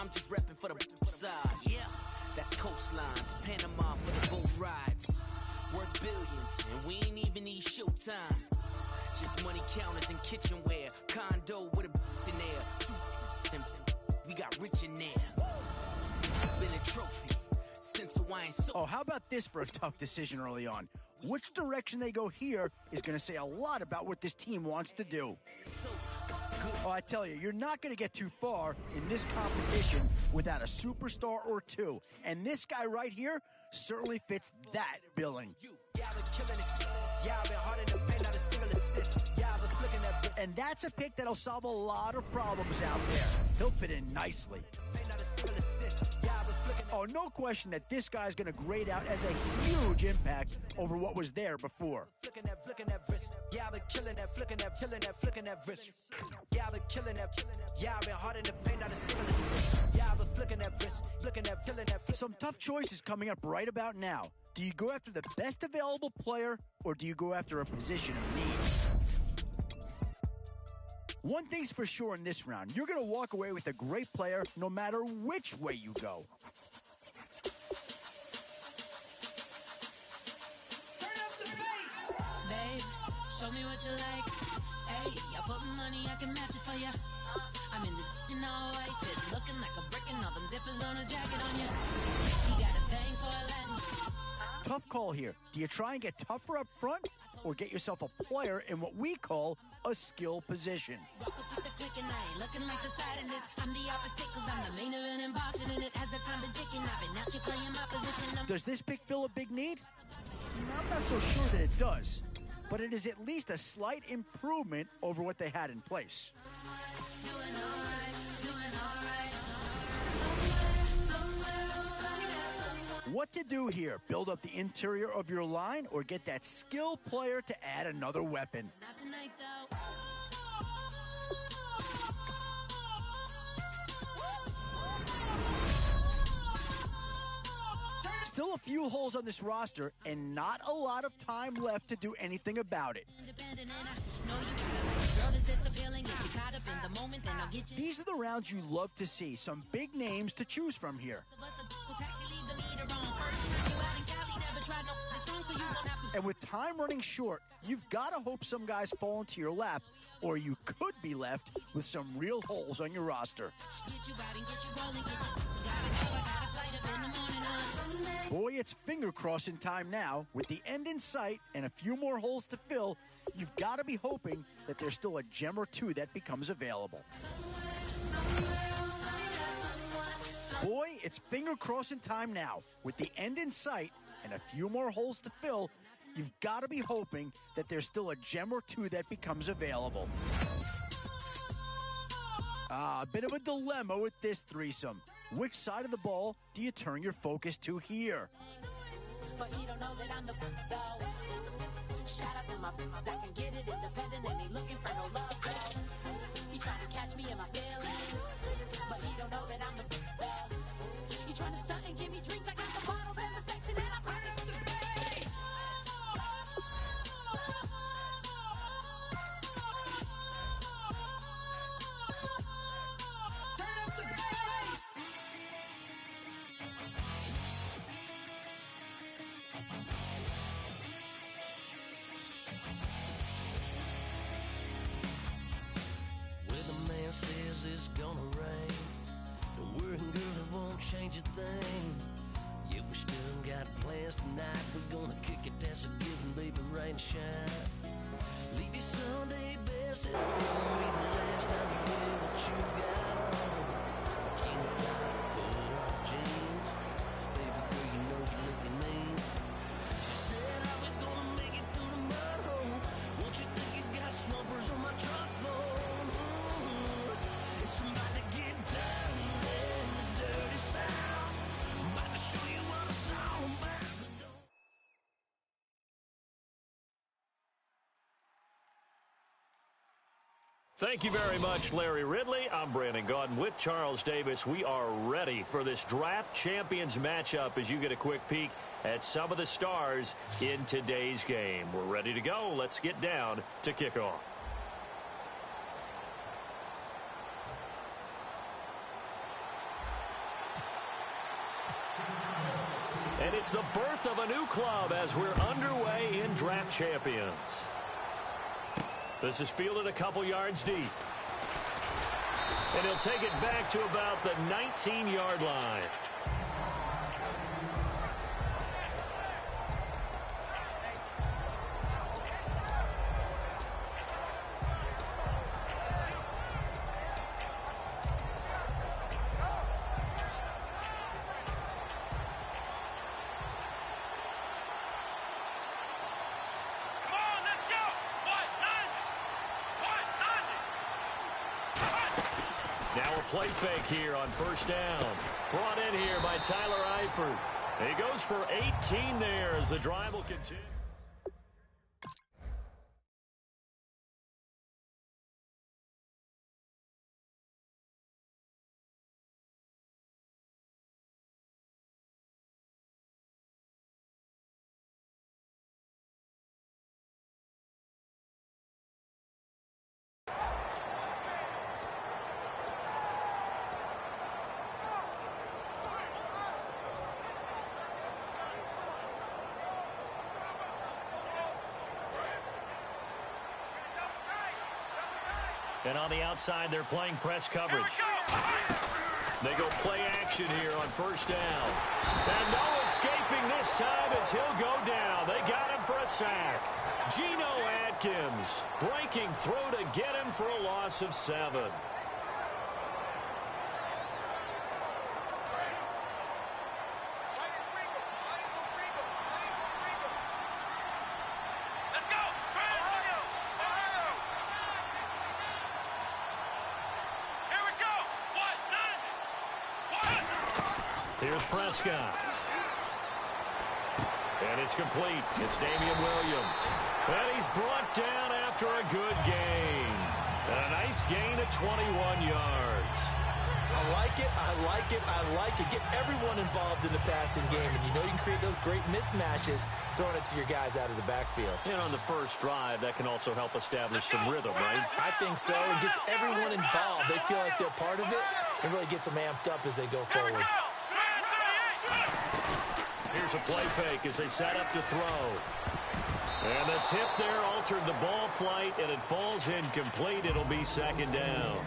I'm just repping for the side. Yeah, that's coastlines, Panama for the boat rides. Worth billions, and we ain't even need showtime. Just money counters and kitchenware. Condo with a in there. We got rich in there. Been a trophy. Oh, how about this for a tough decision early on? Which direction they go here is going to say a lot about what this team wants to do. Oh, I tell you, you're not going to get too far in this competition without a superstar or two. And this guy right here certainly fits that billing. And that's a pick that'll solve a lot of problems out there. He'll fit in nicely. Oh, no question that this guy's going to grade out as a huge impact over what was there before. Flicking that wrist. Yeah, I've been killing that, flicking that wrist. Yeah, I've been killing that. Yeah, I've been hard in the paint, not a single assist. Yeah, I've been flicking that wrist, killing that. Some tough choices coming up right about now. Do you go after the best available player, or do you go after a position of need? One thing's for sure in this round, you're going to walk away with a great player no matter which way you go. Babe, show me what you like. Hey, I put money, I can match it for ya. I'm in this all white fit, looking like a brick and all them zippers on a jacket on ya. He got a thing for a Latin. Tough call here. Do you try and get tougher up front, or get yourself a player in what we call a skill position? Walk up with the click and I ain't looking like the side in this. I'm the opposite cause I'm the main event and boxing in it. As the time been ticking, I've been out here playing my position. Does this pick fill a big need? I'm not so sure that it does, but it is at least a slight improvement over what they had in place. What to do here? Build up the interior of your line or get that skill player to add another weapon? Not tonight though. Still a few holes on this roster and not a lot of time left to do anything about it. These are the rounds you love to see. Some big names to choose from here. And with time running short, you've got to hope some guys fall into your lap, or you could be left with some real holes on your roster. Boy, it's finger crossing time now. With the end in sight and a few more holes to fill, you've got to be hoping that there's still a gem or two that becomes available. Boy, it's finger crossing time now. With the end in sight and a few more holes to fill, you've got to be hoping that there's still a gem or two that becomes available. A bit of a dilemma with this threesome. Which side of the ball do you turn your focus to here? But he don't know that I'm the though. Shout out to my that can get it independent and he looking for no love though. He trying to catch me in my feelings, but he don't know that I'm the though. He trying to stunt and give me drinks. I got the bottles in the section and I promise to the base. Says it's gonna rain. Don't worry, girl, it won't change a thing. Yeah, we still got plans tonight. We're gonna kick it, that's a given, baby, rain and shine. Leave your Sunday best, and it won't be the last time you wear what you got on. Bikini top, cut off jeans. Baby girl, you know you looking mean. She said, how we gonna make it through the mud hole? Won't you think you got snuffers on my truck, though? Somebody get down in the dirty South. I'm about to show you what it's all about. Thank you very much, Larry Ridley. I'm Brandon Gaudin with Charles Davis. We are ready for this draft champions matchup as you get a quick peek at some of the stars in today's game. We're ready to go. Let's get down to kickoff. It's the birth of a new club as we're underway in Draft Champions. This is fielded a couple yards deep. And he'll take it back to about the 19-yard line. Now a play fake here on first down. Brought in here by Tyler Eifert. He goes for 18 there as the drive will continue. And on the outside, they're playing press coverage. They go play action here on first down. And no escaping this time as he'll go down. They got him for a sack. Geno Atkins breaking through to get him for a loss of 7. Here's Prescott. And it's complete. It's Damian Williams. And he's brought down after a good gain. And a nice gain of 21 yards. I like it. I like it. I like it. Get everyone involved in the passing game. And you know you can create those great mismatches throwing it to your guys out of the backfield. And on the first drive, that can also help establish some rhythm, right? I think so. It gets everyone involved. They feel like they're part of it and really gets them amped up as they go forward. Here's a play fake as they set up to throw. And the tip there altered the ball flight, and it falls incomplete. It'll be second down.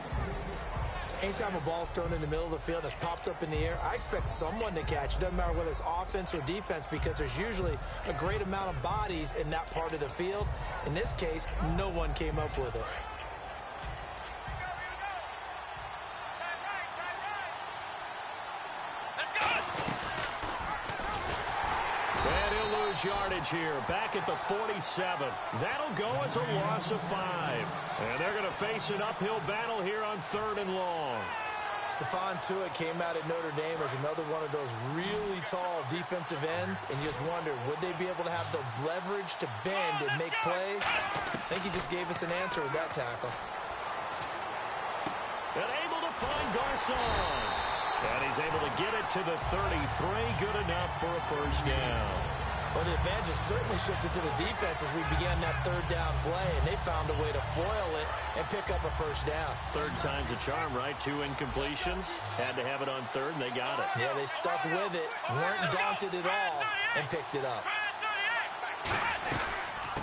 Anytime a ball's thrown in the middle of the field and it's popped up in the air, I expect someone to catch. It doesn't matter whether it's offense or defense because there's usually a great amount of bodies in that part of the field. In this case, no one came up with it. Yardage here, back at the 47. That'll go as a loss of 5. And they're going to face an uphill battle here on 3rd and long. Stephon Tuitt came out at Notre Dame as another one of those really tall defensive ends, and you just wonder, would they be able to have the leverage to bend and make plays? I think he just gave us an answer with that tackle. And able to find Garcon. And he's able to get it to the 33. Good enough for a first down. Well, the advantage has certainly shifted to the defense as we began that 3rd down play, and they found a way to foil it and pick up a first down. 3rd time's a charm, right? 2 incompletions. Had to have it on 3rd, and they got it. Yeah, they stuck with it, weren't daunted at all, and picked it up.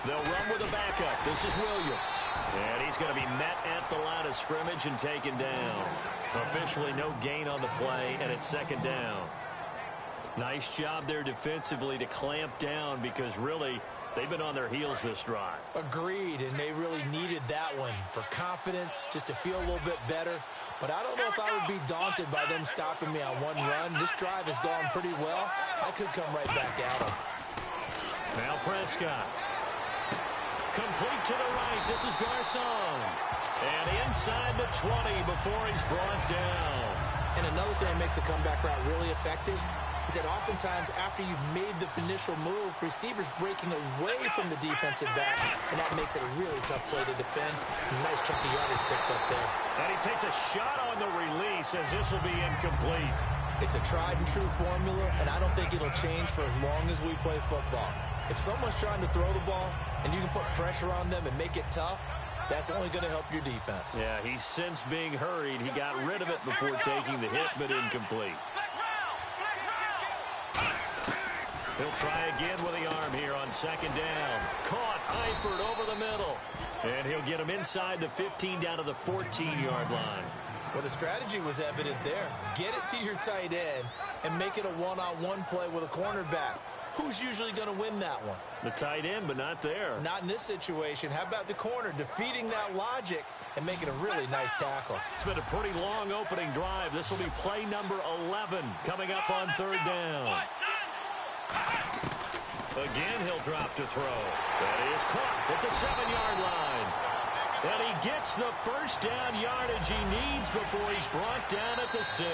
They'll run with a backup. This is Williams. And he's going to be met at the line of scrimmage and taken down. Officially no gain on the play, and it's 2nd down. Nice job there defensively to clamp down because really they've been on their heels this drive. Agreed, and they really needed that one for confidence, just to feel a little bit better. But I don't know if I would be daunted by them stopping me on one run. This drive has gone pretty well. I could come right back at them. Now Prescott. Complete to the right. This is Garcon. And inside the 20 before he's brought down. And another thing that makes the comeback route really effective is that oftentimes after you've made the initial move, receivers breaking away from the defensive back, and that makes it a really tough play to defend. Nice chunky yardage picked up there. And he takes a shot on the release as this will be incomplete. It's a tried and true formula, and I don't think it'll change for as long as we play football. If someone's trying to throw the ball and you can put pressure on them and make it tough, that's only going to help your defense. Yeah, he's since being hurried. He got rid of it before taking the hit, but incomplete. He'll try again with the arm here on second down. Caught. Eifert over the middle. And he'll get him inside the 15 down to the 14-yard line. Well, the strategy was evident there. Get it to your tight end and make it a one-on-one play with a cornerback. Who's usually going to win that one? The tight end, but not there. Not in this situation. How about the corner defeating that logic and making a really nice tackle? It's been a pretty long opening drive. This will be play number 11 coming up on third down. Again, he'll drop to throw. That is caught at the 7-yard line. And he gets the first down yardage he needs before he's brought down at the 6.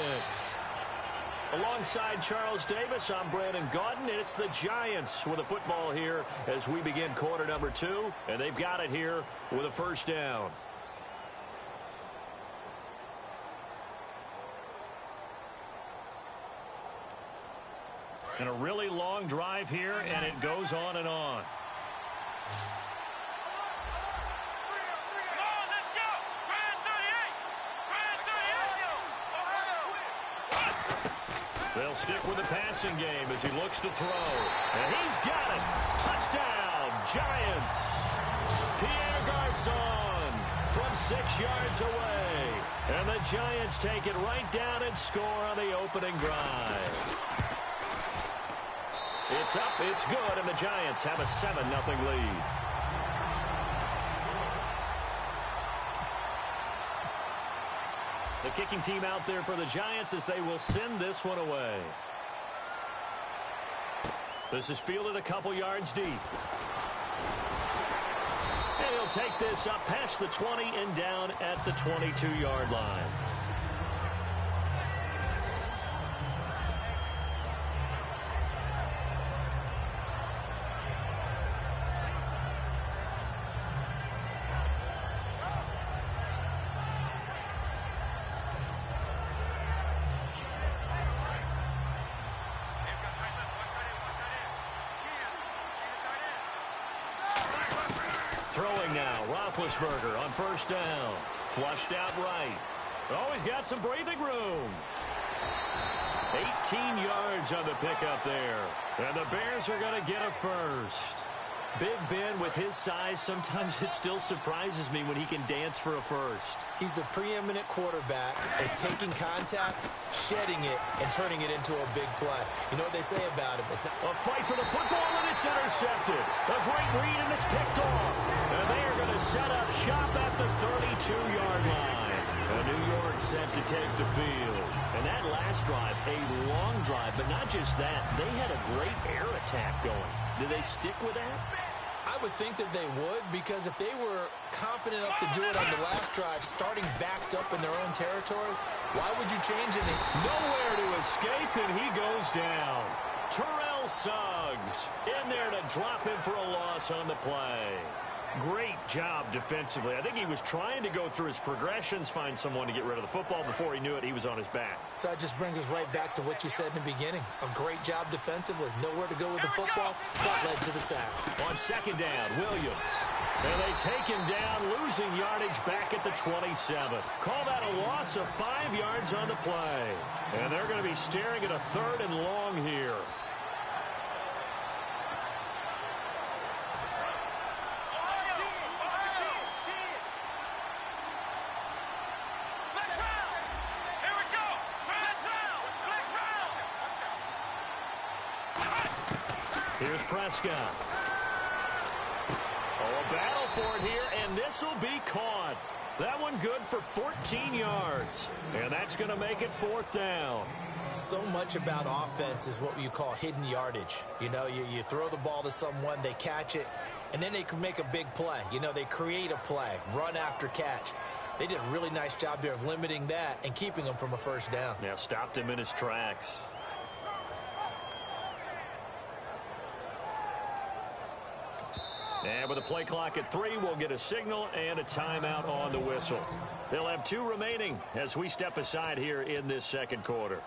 Alongside Charles Davis, I'm Brandon Gaudin, and it's the Giants with the football here as we begin quarter number 2, and they've got it here with a first down. And a really long drive here, and it goes on and on. They'll stick with the passing game as he looks to throw. And he's got it. Touchdown, Giants. Pierre Garçon from 6 yards away. And the Giants take it right down and score on the opening drive. It's up, it's good, and the Giants have a 7-0 lead. The kicking team out there for the Giants as they will send this one away. This is fielded a couple yards deep. And he'll take this up past the 20 and down at the 22-yard line. Throwing now, Roethlisberger on first down. Flushed out right. Oh, he's got some breathing room. 18 yards on the pickup there. And the Bears are going to get a first. Big Ben, with his size, sometimes it still surprises me when he can dance for a first. He's the preeminent quarterback at taking contact, shedding it, and turning it into a big play. You know what they say about him? It's not a fight for the football, and it's intercepted. A great read, and it's picked off. And they are going to set up shop at the 32-yard line. New York set to take the field. And that last drive, a long drive, but not just that. They had a great air attack going. Do they stick with that? I would think that they would, because if they were confident enough to do it on the last drive, starting backed up in their own territory, why would you change anything? Nowhere to escape, and he goes down. Terrell Suggs in there to drop him for a loss on the play. Great job defensively. I think he was trying to go through his progressions, find someone to get rid of the football. Before he knew it, he was on his back. So that just brings us right back to what you said in the beginning. A great job defensively. Nowhere to go with the football. That led to the sack. On second down, Williams. And they take him down, losing yardage back at the 27. Call that a loss of 5 yards on the play. And they're going to be staring at a 3rd and long here. Here's Prescott. Oh, a battle for it here, and this will be caught. That one good for 14 yards, and that's going to make it 4th down. So much about offense is what you call hidden yardage. You know, you throw the ball to someone, they catch it, and then they can make a big play. You know, they create a play, run after catch. They did a really nice job there of limiting that and keeping him from a first down. Yeah, stopped him in his tracks. And with a play clock at 3, we'll get a signal and a timeout on the whistle. They'll have 2 remaining as we step aside here in this second quarter.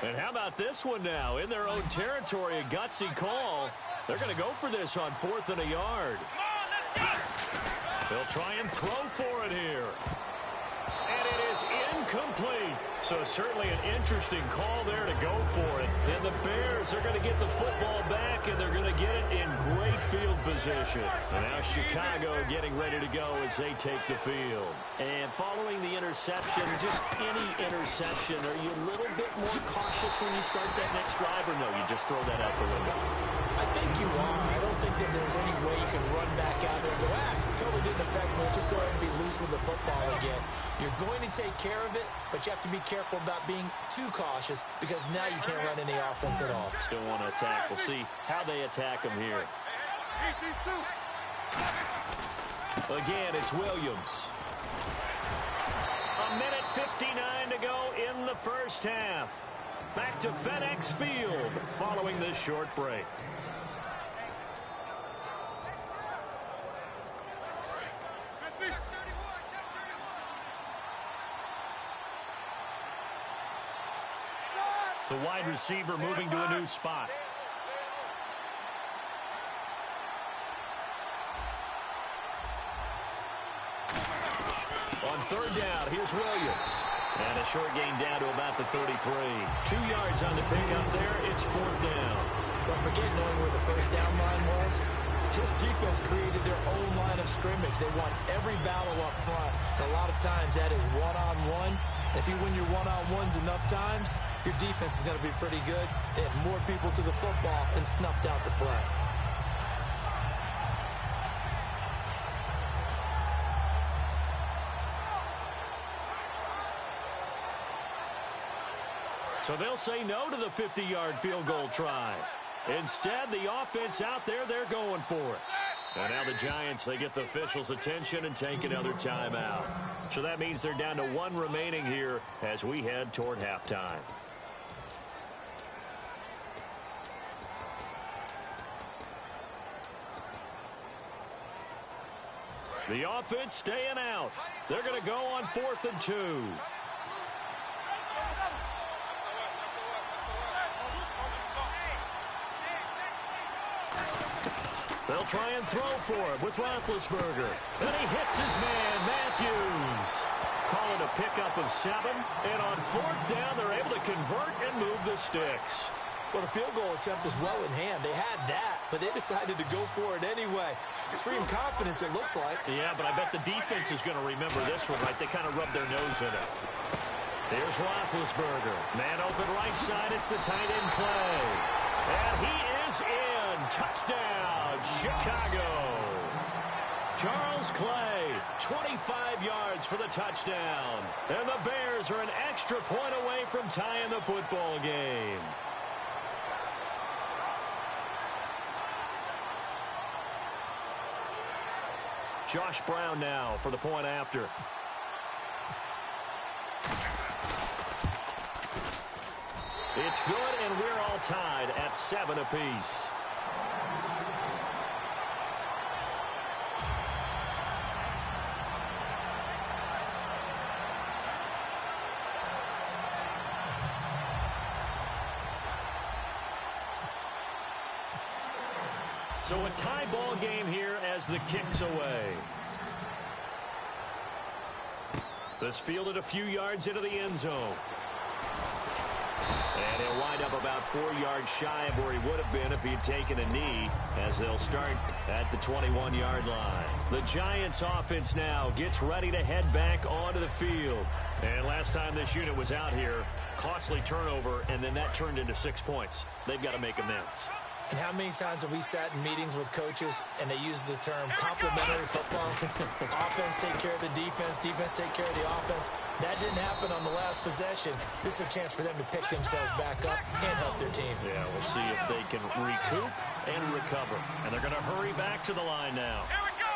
And how about this one now? In their own territory, a gutsy call. They're going to go for this on 4th and a yard. They'll try and throw for it here. And it is incomplete. So certainly an interesting call there to go for it. And the Bears are going to get the football back, and they're going to get it in great field position. And now Chicago getting ready to go as they take the field. And following the interception, just any interception, are you a little bit more cautious when you start that next drive, or no, you just throw that out the window? I think you are. I don't think that there's any way you can run back out there and go, totally didn't affect me. Let's just go ahead and be loose with the football again. You're going to take care of it, but you have to be careful about being too cautious because now you can't run any offense at all. Still want to attack. We'll see how they attack him here. Again, it's Williams. A minute 59 to go in the first half. Back to FedEx Field following this short break. The wide receiver moving to a new spot. On third down, here's Williams. And a short gain down to about the 33. 2 yards on the pickup there. It's fourth down. Don't forget knowing where the first down line was. This defense created their own line of scrimmage. They won every battle up front. And a lot of times that is one-on-one. If you win your one-on-ones enough times, your defense is going to be pretty good. They had more people to the football and snuffed out the play. So they'll say no to the 50-yard field goal try. Instead, the offense out there, they're going for it. And now the Giants, they get the officials' attention and take another timeout. So that means they're down to 1 remaining here as we head toward halftime. The offense staying out. They're going to go on 4th and 2. They'll try and throw for it with Roethlisberger. And he hits his man, Matthews. Call it a pickup of 7. And on 4th down, they're able to convert and move the sticks. Well, the field goal attempt is well in hand. They had that, but they decided to go for it anyway. Extreme confidence, it looks like. Yeah, but I bet the defense is going to remember this one, right? They kind of rubbed their nose in it. Here's Roethlisberger. Man open right side. It's the tight end Clay. And he is in. Touchdown, Chicago. Charles Clay, 25 yards for the touchdown. And the Bears are an extra point away from tying the football game. Josh Brown now for the point after. It's good, and we're all tied at 7 apiece. So a tie ball game here as the kick's away. This fielded a few yards into the end zone. And he'll wind up about 4 yards shy of where he would have been if he had taken a knee, as they'll start at the 21-yard line. The Giants offense now gets ready to head back onto the field. And last time this unit was out here, costly turnover, and then that turned into 6 points. They've got to make amends. And how many times have we sat in meetings with coaches and they use the term complementary football? Offense take care of the defense, defense take care of the offense. That didn't happen on the last possession. This is a chance for them to pick themselves back up and help their team. Yeah, we'll see if they can recoup and recover. And they're going to hurry back to the line now. Here we go!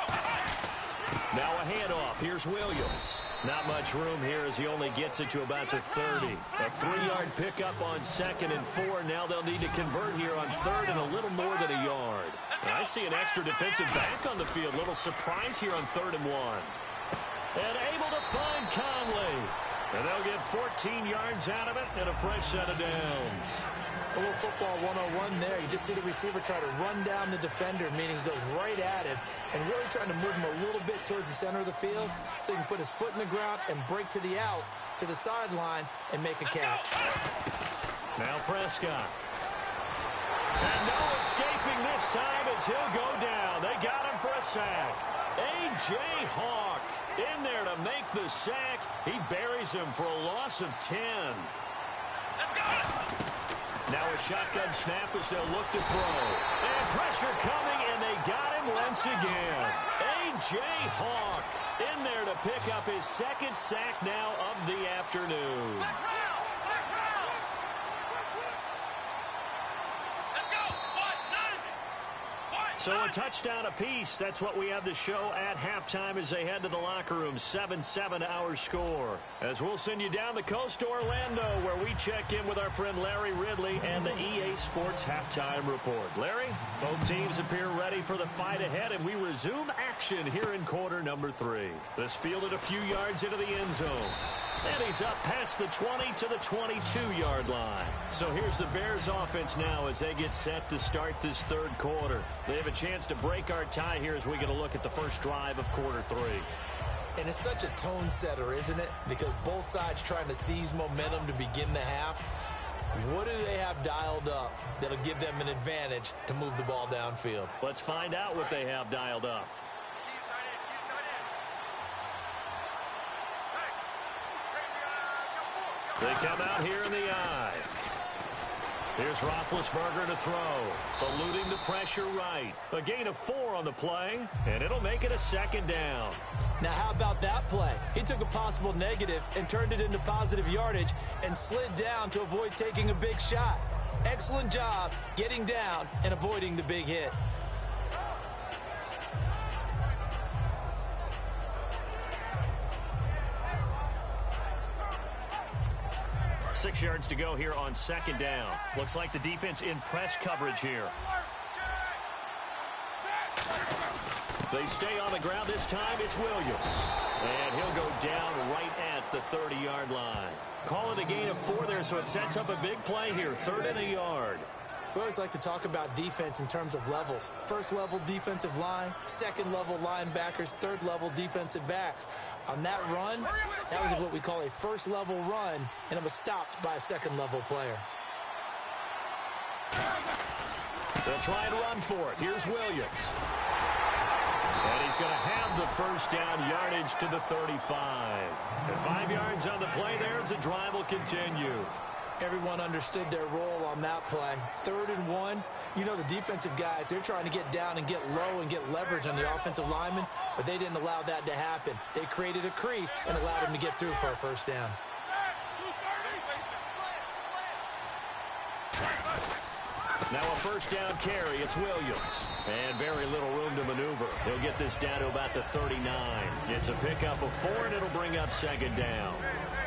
Now a handoff. Here's Williams. Not much room here as he only gets it to about the 30. A 3-yard pickup on 2nd and 4. Now they'll need to convert here on 3rd and a little more than a yard. And I see an extra defensive back on the field. Little surprise here on 3rd and 1. And able to find Conley. And they'll get 14 yards out of it and a fresh set of downs. A little football 101 there. You just see the receiver try to run down the defender, meaning he goes right at him, and really trying to move him a little bit towards the center of the field so he can put his foot in the ground and break to the out, to the sideline, and make a catch. Now Prescott. And no escaping this time as he'll go down. They got him for a sack. A.J. Hawk in there to make the sack. He buries him for a loss of 10. Now a shotgun snap as they'll look to throw. And pressure coming, and they got him once again. A.J. Hawk in there to pick up his second sack now of the afternoon. So a touchdown apiece. That's what we have to show at halftime as they head to the locker room. 7-7 our score. As we'll send you down the coast to Orlando, where we check in with our friend Larry Ridley and the EA Sports Halftime Report. Larry, both teams appear ready for the fight ahead, and we resume action here in quarter number 3. This fielded a few yards into the end zone. And he's up past the 20 to the 22-yard line. So here's the Bears offense now as they get set to start this third quarter. They have a chance to break our tie here as we get a look at the first drive of quarter 3. And it's such a tone setter, isn't it? Because both sides trying to seize momentum to begin the half. What do they have dialed up that'll give them an advantage to move the ball downfield? Let's find out what they have dialed up. They come out here in the eye. Here's Roethlisberger to throw. Eluding the pressure right. A gain of 4 on the play, and it'll make it a second down. Now, how about that play? He took a possible negative and turned it into positive yardage and slid down to avoid taking a big shot. Excellent job getting down and avoiding the big hit. 6 yards to go here on second down. Looks like the defense in press coverage here. They stay on the ground this time. It's Williams. And he'll go down right at the 30-yard line. Call it a gain of 4 there, so it sets up a big play here. 3rd and a yard. We always like to talk about defense in terms of levels. First level defensive line, second level linebackers, third level defensive backs. On that run, that was what we call a first level run, and it was stopped by a second level player. They'll try and run for it. Here's Williams. And he's going to have the first down yardage to the 35. And 5 yards on the play there as the drive will continue. Everyone understood their role on that play. 3rd and 1. You know, the defensive guys, they're trying to get down and get low and get leverage on the offensive lineman, but they didn't allow that to happen. They created a crease and allowed him to get through for a first down. Now a first down carry. It's Williams. And very little room to maneuver. He'll get this down to about the 39. It's a pickup of 4, and it'll bring up second down.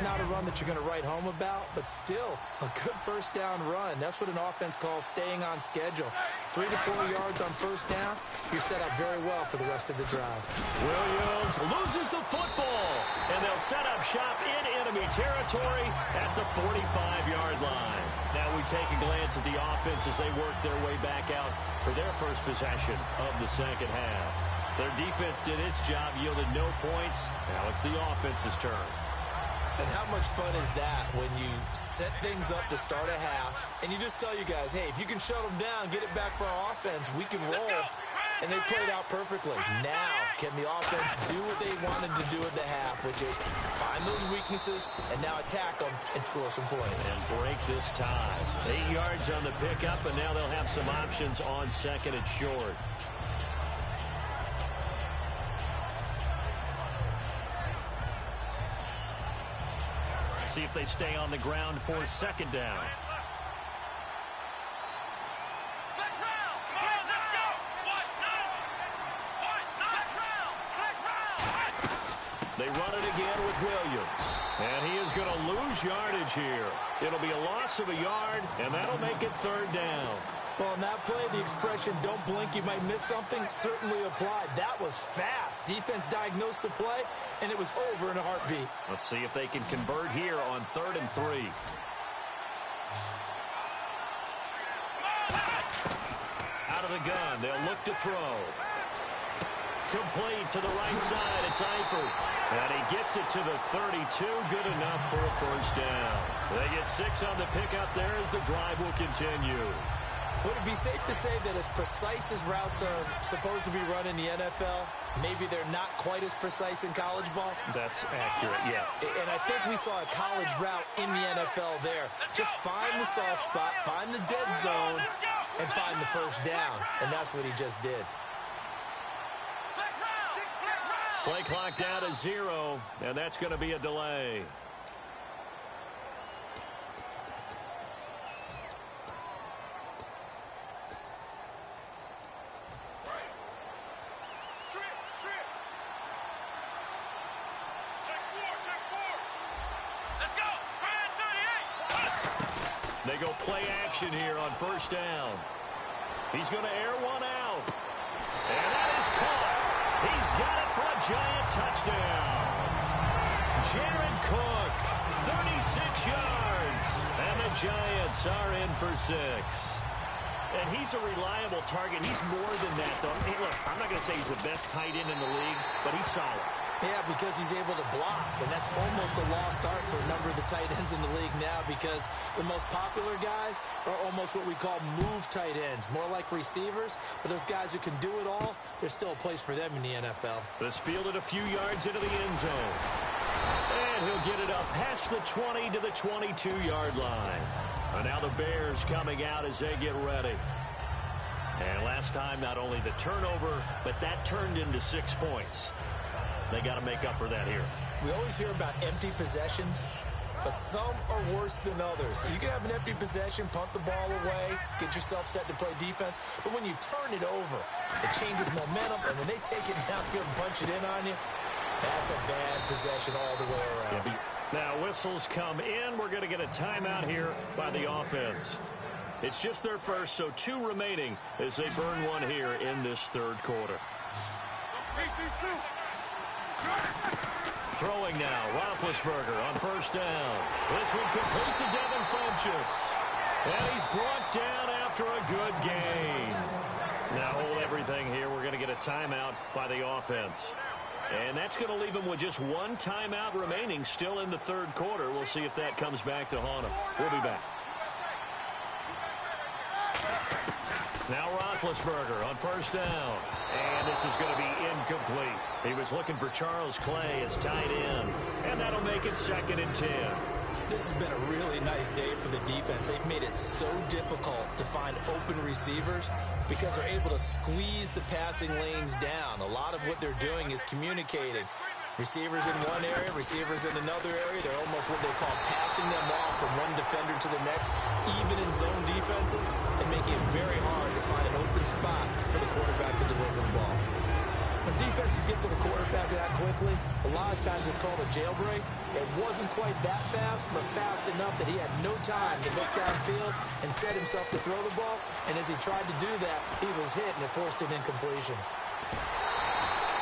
Not a run that you're going to write home about, but still a good first down run. That's what an offense calls staying on schedule. 3 to 4 yards on first down. You're set up very well for the rest of the drive. Williams loses the football, and they'll set up shop in enemy territory at the 45-yard line. Now we take a glance at the offense as they work their way back out for their first possession of the second half. Their defense did its job, yielded no points. Now it's the offense's turn. And how much fun is that when you set things up to start a half and you just tell you guys, hey, if you can shut them down, get it back for our offense, we can roll. And they played out perfectly. Now, can the offense do what they wanted to do at the half, which is find those weaknesses and now attack them and score some points. And break this tie. 8 yards on the pickup, and now they'll have some options on second and short. See if they stay on the ground for second down. They run it again with Williams. And he is going to lose yardage here. It'll be a loss of a yard, and that'll make it third down. Well, in that play, the expression, don't blink, you might miss something, certainly applied. That was fast. Defense diagnosed the play, and it was over in a heartbeat. Let's see if they can convert here on 3rd and 3. Out of the gun, they'll look to throw. complete to the right side. It's Eifert. And he gets it to the 32. Good enough for a first down. They get 6 on the pickup there as the drive will continue. Would it be safe to say that as precise as routes are supposed to be run in the NFL, maybe they're not quite as precise in college ball? That's accurate, yeah. And I think we saw a college route in the NFL there. Just find the soft spot, find the dead zone, and find the first down. And that's what he just did. Play clock down to 0, and that's going to be a delay. They go play action here on first down. He's going to air one out. And that is caught. He's got it for a giant touchdown. Jared Cook, 36 yards. And the Giants are in for 6. And he's a reliable target. He's more than that, though. Hey, look, I'm not going to say he's the best tight end in the league, but he's solid. Yeah, because he's able to block, and that's almost a lost art for a number of the tight ends in the league now because the most popular guys are almost what we call move tight ends, more like receivers, but those guys who can do it all, there's still a place for them in the NFL. This fielded a few yards into the end zone. And he'll get it up past the 20 to the 22-yard line. And now the Bears coming out as they get ready. And last time, not only the turnover, but that turned into 6 points. They got to make up for that here. We always hear about empty possessions, but some are worse than others. You can have an empty possession, punt the ball away, get yourself set to play defense, but when you turn it over, it changes momentum, and when they take it downfield and punch it in on you, that's a bad possession all the way around. Yeah, now whistles come in. We're going to get a timeout here by the offense. It's just their first, so 2 remaining as they burn one here in this third quarter. Throwing now, Roethlisberger on first down. This one complete to Devin Funchess. And he's brought down after a good gain. Now hold everything here. We're going to get a timeout by the offense. And that's going to leave him with just 1 timeout remaining still in the third quarter. We'll see if that comes back to haunt him. We'll be back. Now Roethlisberger on first down. And this is going to be incomplete. He was looking for Charles Clay as tight end. And that'll make it 2nd and 10. This has been a really nice day for the defense. They've made it so difficult to find open receivers because they're able to squeeze the passing lanes down. A lot of what they're doing is communicating. Receivers in one area, receivers in another area. They're almost what they call passing them off from one defender to the next, even in zone defenses, and making it very hard to find an open spot for the quarterback to deliver the ball. When defenses get to the quarterback that quickly, a lot of times it's called a jailbreak. It wasn't quite that fast, but fast enough that he had no time to look downfield and set himself to throw the ball. And as he tried to do that, he was hit, and it forced an incompletion.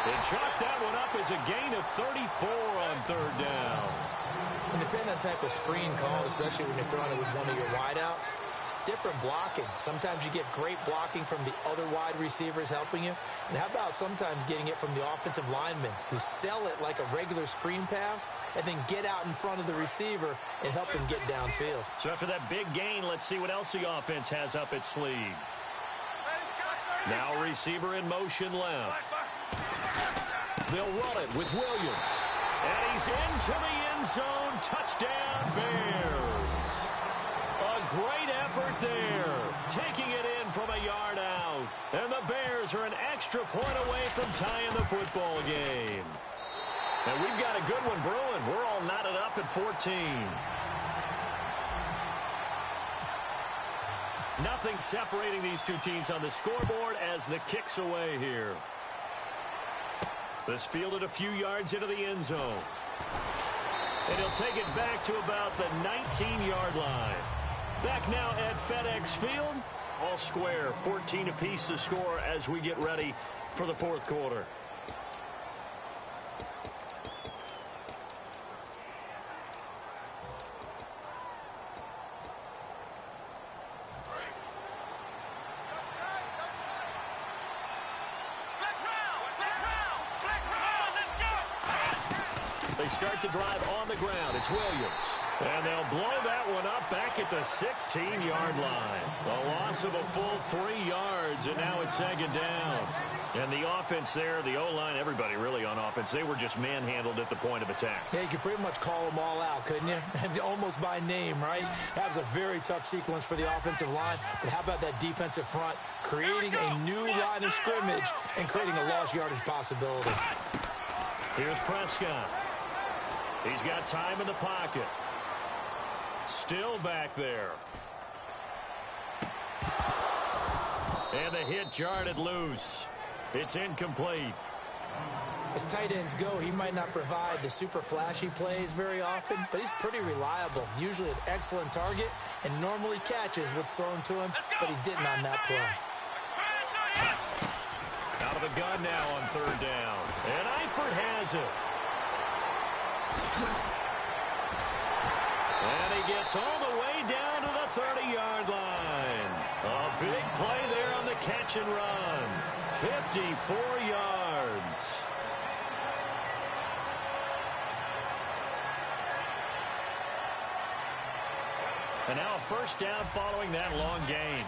They chalked that one up as a gain of 34 on third down. And depending on the type of screen called, especially when you're throwing it with one of your wideouts, it's different blocking. Sometimes you get great blocking from the other wide receivers helping you. And how about sometimes getting it from the offensive linemen who sell it like a regular screen pass and then get out in front of the receiver and help him get downfield. So after that big gain, let's see what else the offense has up its sleeve. Now receiver in motion left. They'll run it with Williams. And he's into the end zone. Touchdown, Bears. A great effort there. Taking it in from a yard out. And the Bears are an extra point away from tying the football game. And we've got a good one brewing. We're all knotted up at 14. Nothing separating these two teams on the scoreboard as the kick's away here. This fielded a few yards into the end zone. And he'll take it back to about the 19-yard line. Back now at FedEx Field. All square, 14 apiece to score as we get ready for the fourth quarter. they start the drive on the ground. It's Williams. And they'll blow that one up back at the 16-yard line. A loss of a full 3 yards, and now it's second down. And the offense there, the O-line, everybody really on offense, they were just manhandled at the point of attack. Yeah, you could pretty much call them all out, couldn't you? Almost by name, right? That was a very tough sequence for the offensive line. But how about that defensive front creating a new line of scrimmage and creating a lost yardage possibility? Here's Prescott. He's got time in the pocket. Still back there. And the hit jarred loose. It's incomplete. As tight ends go, he might not provide the super flashy plays very often, but he's pretty reliable. Usually an excellent target and normally catches what's thrown to him, but he didn't on that play. Out of the gun now on third down. And Eifert has it. And he gets all the way down to the 30-yard line. A big play there on the catch and run. 54 yards. And now a first down following that long gain.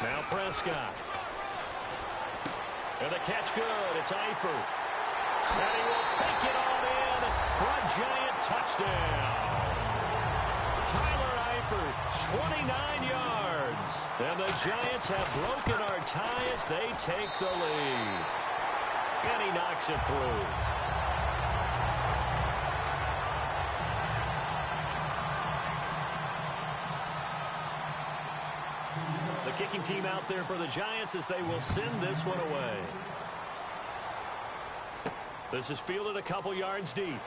Now Prescott. And the catch good. It's Eifert. And he will take it on in for a giant touchdown. Tyler Eifert, 29 yards. And the Giants have broken our tie as they take the lead. And he knocks it through. The kicking team out there for the Giants as they will send this one away. This is fielded a couple yards deep.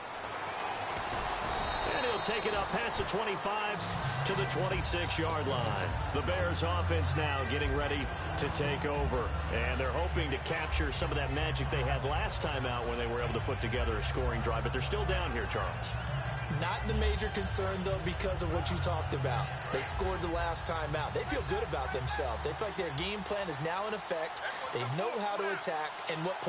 And he'll take it up past the 25 to the 26-yard line. The Bears offense now getting ready to take over. And they're hoping to capture some of that magic they had last time out when they were able to put together a scoring drive. But they're still down here, Charles. Not the major concern, though, because of what you talked about. They scored the last time out. They feel good about themselves. They feel like their game plan is now in effect. They know how to attack and what